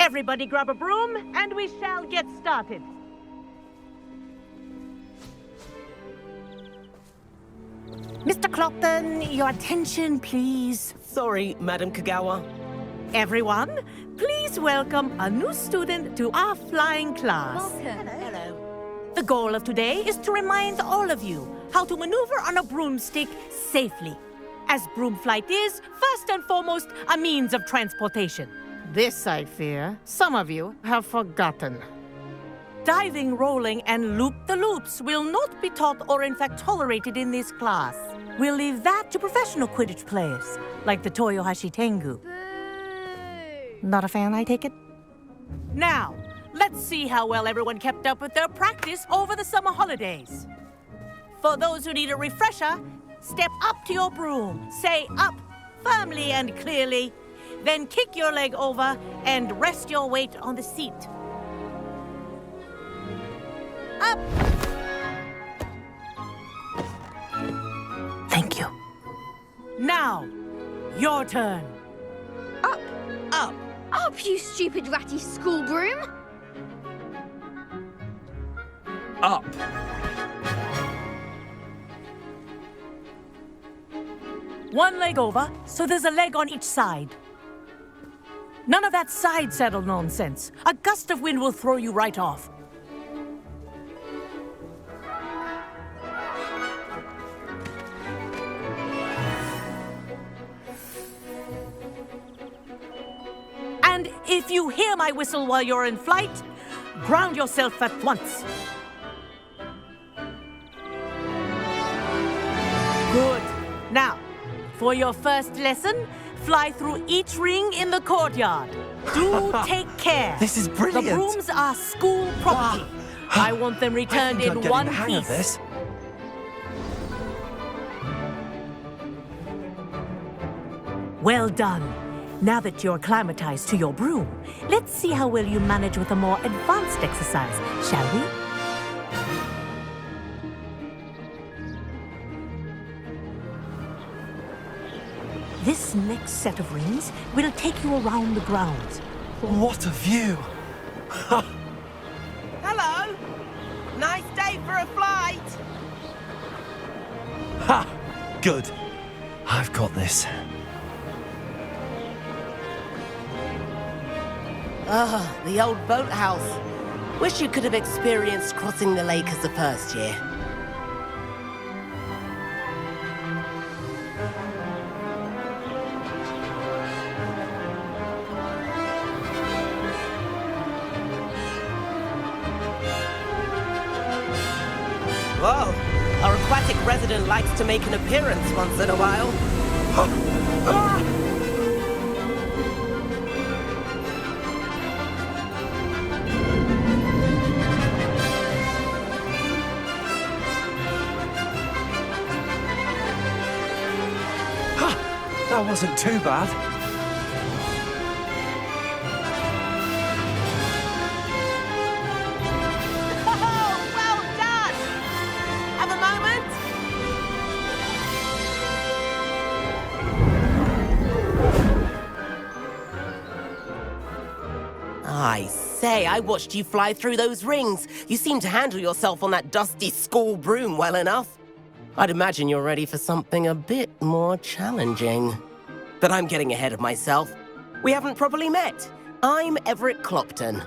Everybody grab a broom, and we shall get started. Mr. Clopton, your attention, please. Sorry, Madam Kagawa. Everyone, please welcome a new student to our flying class. Welcome. Hello. The goal of today is to remind all of you how to maneuver on a broomstick safely, as broom flight is, first and foremost, a means of transportation. This, I fear, some of you have forgotten. Diving, rolling, and loop-the-loops will not be taught or in fact tolerated in this class. We'll leave that to professional Quidditch players, like the Toyohashi Tengu. Boo! Not a fan, I take it? Now, let's see how well everyone kept up with their practice over the summer holidays. For those who need a refresher, step up to your broom, say up firmly and clearly, then kick your leg over and rest your weight on the seat. Up! Thank you. Now, your turn. Up! Up. Up, you stupid ratty school broom! Up. One leg over, so there's a leg on each side. None of that side saddle nonsense. A gust of wind will throw you right off. And if you hear my whistle while you're in flight, ground yourself at once. Good. Now, for your first lesson, fly through each ring in the courtyard. Do take care. This is brilliant. The brooms are school property. I want them returned in one the hang of piece. this. Well done. Now that you're acclimatized to your broom, let's see how well you manage with a more advanced exercise, shall we? This next set of rings will take you around the grounds. What a view! Hello. Nice day for a flight. Ha! Good. I've got this. Ah, the old boathouse. Wish you could have experienced crossing the lake as a first year. Whoa, our aquatic resident likes to make an appearance once in a while. That wasn't too bad. Oh, well done! Have a moment? I say, I watched you fly through those rings. You seem to handle yourself on that dusty school broom well enough. I'd imagine you're ready for something a bit more challenging. But I'm getting ahead of myself. We haven't properly met. I'm Everett Clopton.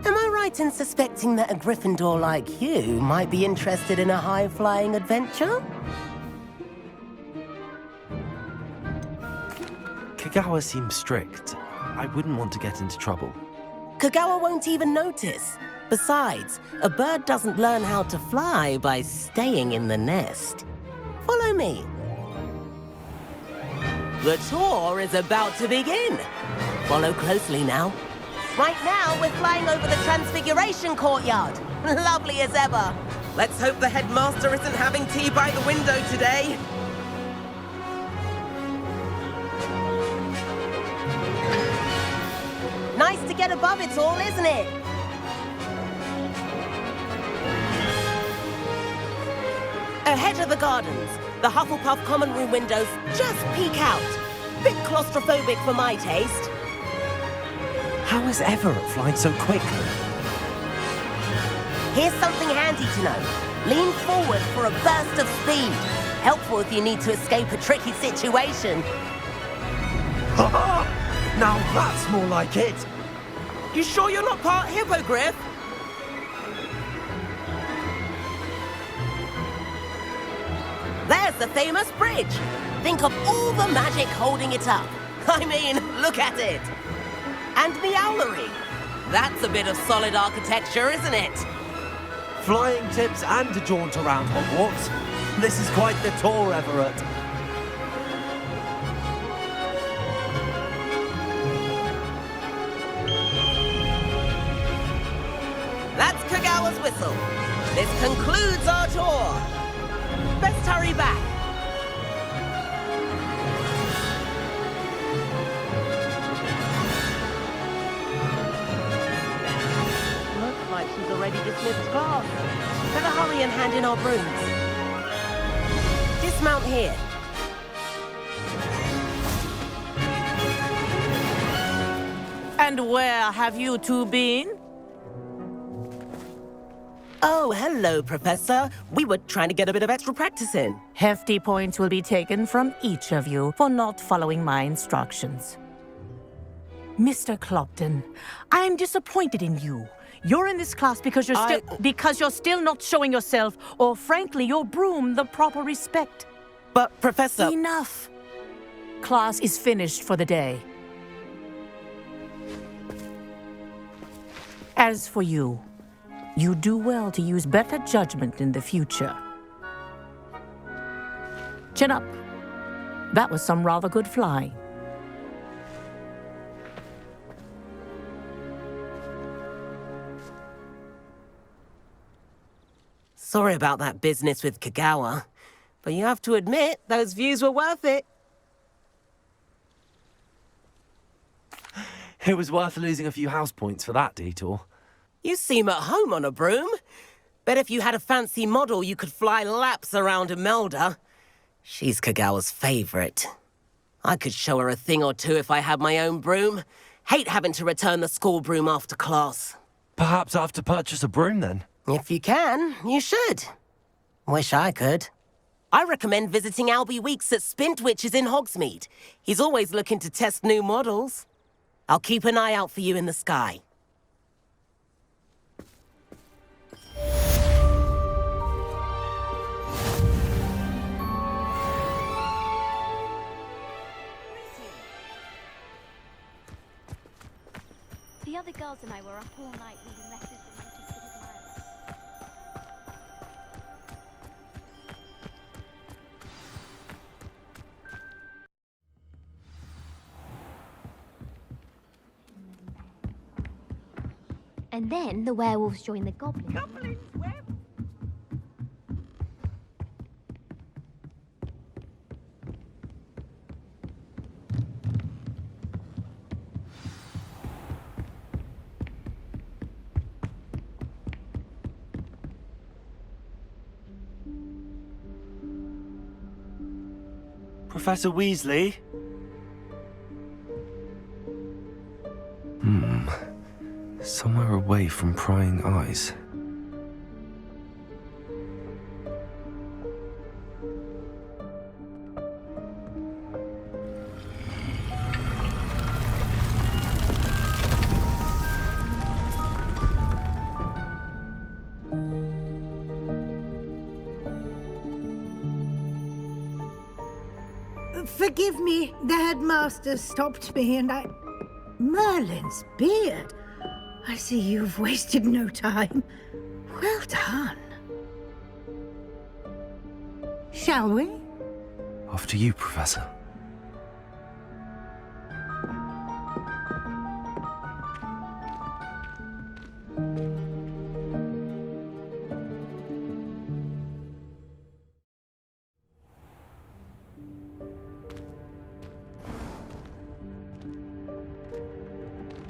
Am I right in suspecting that a Gryffindor like you might be interested in a high-flying adventure? Kagawa seems strict. I wouldn't want to get into trouble. Kagawa won't even notice. Besides, a bird doesn't learn how to fly by staying in the nest. Follow me. The tour is about to begin. Follow closely now. Right now, we're flying over the Transfiguration Courtyard. Lovely as ever. Let's hope the headmaster isn't having tea by the window today. Nice to get above it all, isn't it? Ahead of the gardens, the Hufflepuff common room windows just peek out. Bit claustrophobic for my taste. How is Everett flying so quickly? Here's something handy to know. Lean forward for a burst of speed. Helpful if you need to escape a tricky situation. Now that's more like it. You sure you're not part hippogriff? There's the famous bridge. Think of all the magic holding it up. I mean, look at it. And the owlery. That's a bit of solid architecture, isn't it? Flying tips and a jaunt around Hogwarts. This is quite the tour, Everett. That's Kagawa's whistle. This concludes our tour. Best hurry back. Looks like she's already dismissed class. Better hurry and hand in our brooms. Dismount here. And where have you two been? Oh, hello, Professor. We were trying to get a bit of extra practice in. Hefty points will be taken from each of you for not following my instructions. Mr. Clopton, I'm disappointed in you. You're in this class because you're still not showing yourself, or frankly, your broom the proper respect. But, Professor... Enough. Class is finished for the day. As for you, you do well to use better judgment in the future. Chin up. That was some rather good flying. Sorry about that business with Kagawa, but you have to admit, those views were worth it. It was worth losing a few house points for that detour. You seem at home on a broom. Bet if you had a fancy model, you could fly laps around Imelda. She's Kagawa's favorite. I could show her a thing or two if I had my own broom. Hate having to return the school broom after class. Perhaps I have to purchase a broom then. If you can, you should. Wish I could. I recommend visiting Albie Weeks at Spintwitches in Hogsmeade. He's always looking to test new models. I'll keep an eye out for you in the sky. The other girls and I were up all night reading letters and notices to admirers. And then the werewolves joined the goblins. Professor Weasley? Somewhere away from prying eyes. Forgive me, the headmaster stopped me and I... Merlin's beard. I see you've wasted no time. Well done. Shall we? After you, Professor.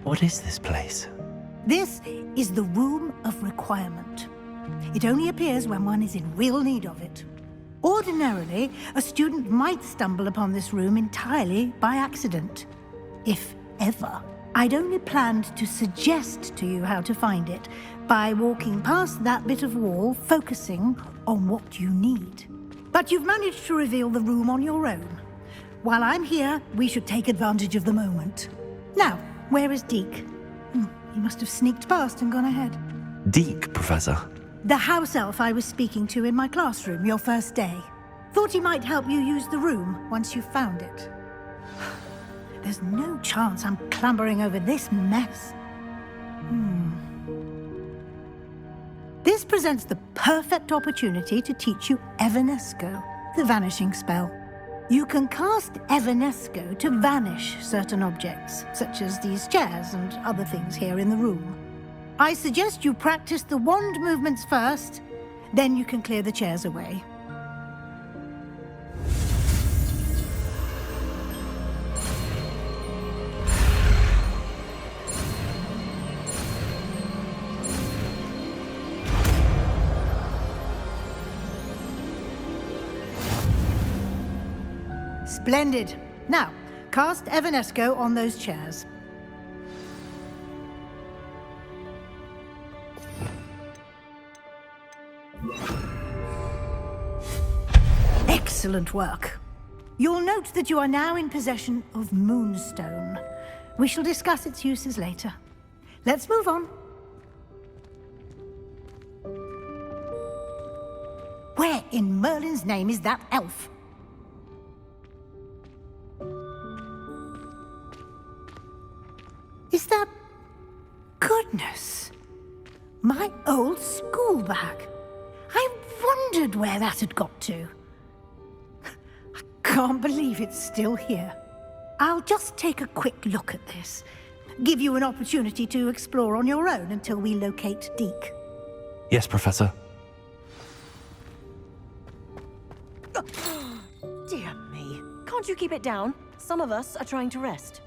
What is this place? This is the Room of Requirement. It only appears when one is in real need of it. Ordinarily, a student might stumble upon this room entirely by accident, if ever. I'd only planned to suggest to you how to find it by walking past that bit of wall, focusing on what you need. But you've managed to reveal the room on your own. While I'm here, we should take advantage of the moment. Now, where is Deke? He must have sneaked past and gone ahead. Deke, Professor. The house elf I was speaking to in my classroom your first day. Thought he might help you use the room once you found it. There's no chance I'm clambering over this mess. This presents the perfect opportunity to teach you Evanesco, the vanishing spell. You can cast Evanesco to vanish certain objects, such as these chairs and other things here in the room. I suggest you practice the wand movements first, then you can clear the chairs away. Splendid. Now, cast Evanesco on those chairs. Excellent work. You'll note that you are now in possession of Moonstone. We shall discuss its uses later. Let's move on. Where in Merlin's name is that elf? Is that... Goodness! My old school bag. I wondered where that had got to. I can't believe it's still here. I'll just take a quick look at this. Give you an opportunity to explore on your own until we locate Deke. Yes, Professor. Dear me. Can't you keep it down? Some of us are trying to rest.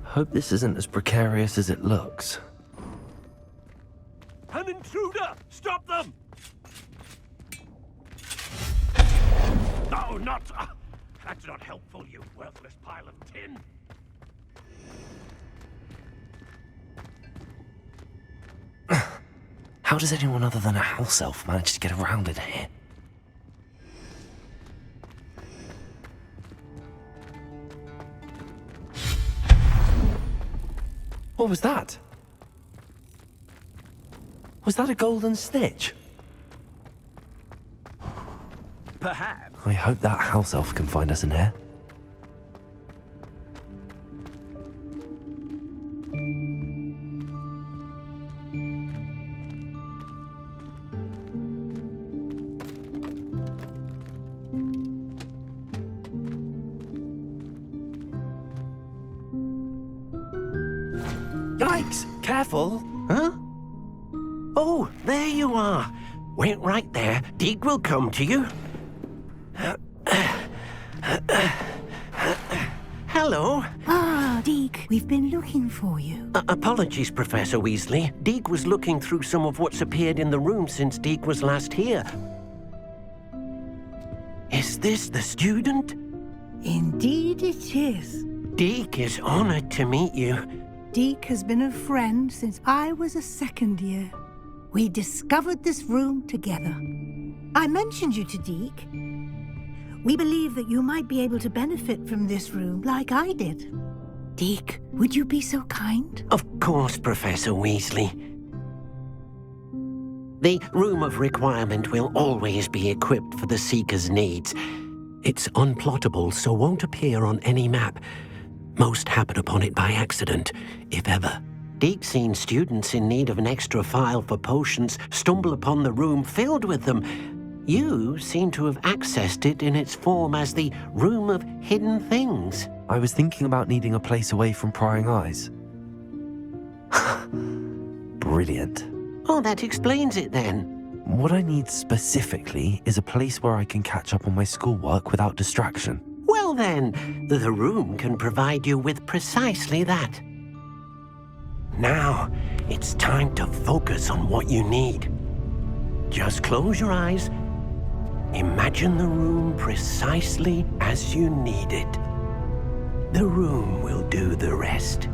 Hope this isn't as precarious as it looks. An intruder! Stop them! No, not... that's not helpful, you worthless pile of tin. How does anyone other than a house elf manage to get around in here? What was that? Was that a golden snitch? Perhaps. I hope that house elf can find us in here. Yikes! Careful! Huh? Oh, there you are. Wait right there. Deke will come to you. Hello. Ah, Deke, we've been looking for you. Apologies, Professor Weasley. Deke was looking through some of what's appeared in the room since Deke was last here. Is this the student? Indeed it is. Deke is honored to meet you. Deke has been a friend since I was a second year. We discovered this room together. I mentioned you to Deke. We believe that you might be able to benefit from this room like I did. Deke, would you be so kind? Of course, Professor Weasley. The Room of Requirement will always be equipped for the Seeker's needs. It's unplottable, so won't appear on any map. Most happen upon it by accident, if ever. Deke's seen students in need of an extra file for potions stumble upon the room filled with them. You seem to have accessed it in its form as the Room of Hidden Things. I was thinking about needing a place away from prying eyes. Brilliant. Oh, that explains it then. What I need specifically is a place where I can catch up on my schoolwork without distraction. Well then, the room can provide you with precisely that. Now, it's time to focus on what you need. Just close your eyes. Imagine the room precisely as you need it. The room will do the rest.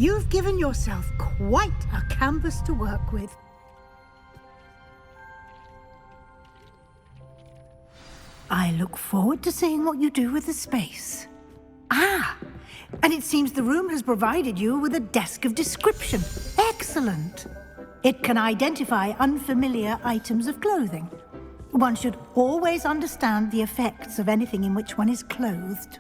You've given yourself quite a canvas to work with. I look forward to seeing what you do with the space. Ah, and it seems the room has provided you with a desk of description. Excellent. It can identify unfamiliar items of clothing. One should always understand the effects of anything in which one is clothed.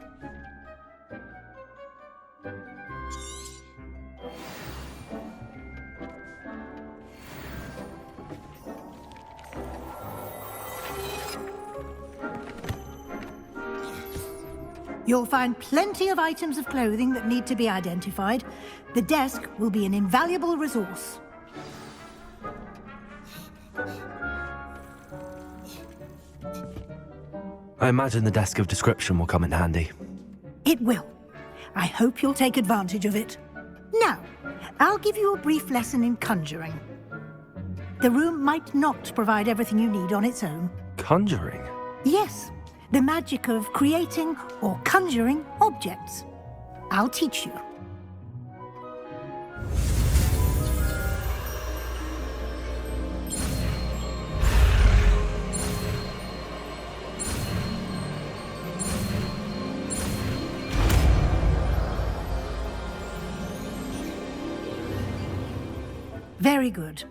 You'll find plenty of items of clothing that need to be identified. The desk will be an invaluable resource. I imagine the desk of description will come in handy. It will. I hope you'll take advantage of it. Now, I'll give you a brief lesson in conjuring. The room might not provide everything you need on its own. Conjuring? Yes, the magic of creating or conjuring objects. I'll teach you. Very good.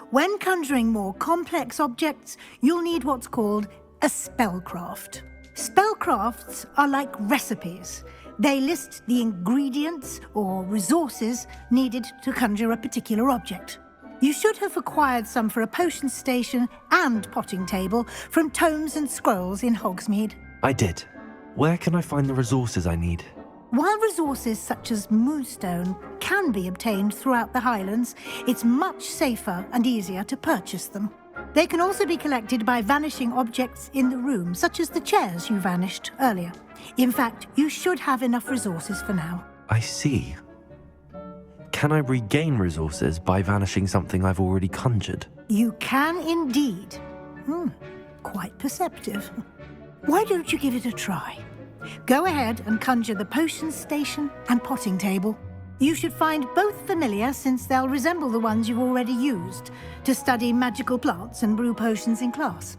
When conjuring more complex objects, you'll need what's called a spellcraft. Spellcrafts are like recipes. They list the ingredients or resources needed to conjure a particular object. You should have acquired some for a potion station and potting table from tomes and scrolls in Hogsmeade. I did. Where can I find the resources I need? While resources such as moonstone can be obtained throughout the Highlands, it's much safer and easier to purchase them. They can also be collected by vanishing objects in the room, such as the chairs you vanished earlier. In fact, you should have enough resources for now. I see. Can I regain resources by vanishing something I've already conjured? You can indeed. Quite perceptive. Why don't you give it a try? Go ahead and conjure the potion station and potting table. You should find both familiar, since they'll resemble the ones you've already used to study magical plants and brew potions in class.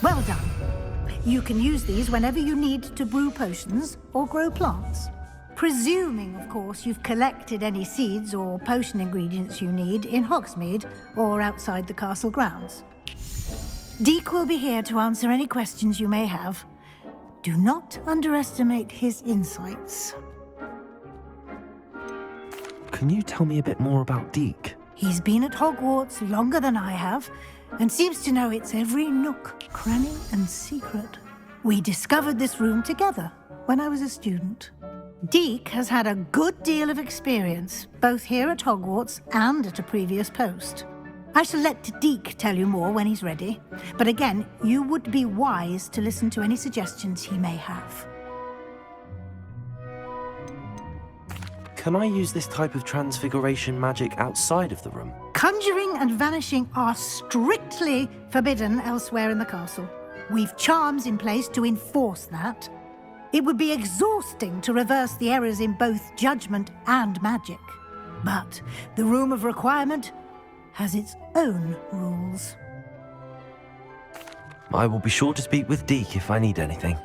Well done. You can use these whenever you need to brew potions or grow plants. Presuming, of course, you've collected any seeds or potion ingredients you need in Hogsmeade or outside the castle grounds. Deek will be here to answer any questions you may have. Do not underestimate his insights. Can you tell me a bit more about Deek? He's been at Hogwarts longer than I have, and seems to know its every nook, cranny, and secret. We discovered this room together when I was a student. Deek has had a good deal of experience, both here at Hogwarts and at a previous post. I shall let Deke tell you more when he's ready. But again, you would be wise to listen to any suggestions he may have. Can I use this type of transfiguration magic outside of the room? Conjuring and vanishing are strictly forbidden elsewhere in the castle. We've charms in place to enforce that. It would be exhausting to reverse the errors in both judgment and magic. But the Room of Requirement has its own rules. I will be sure to speak with Deke if I need anything.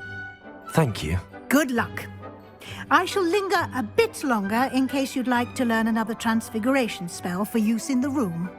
Thank you. Good luck. I shall linger a bit longer in case you'd like to learn another transfiguration spell for use in the room.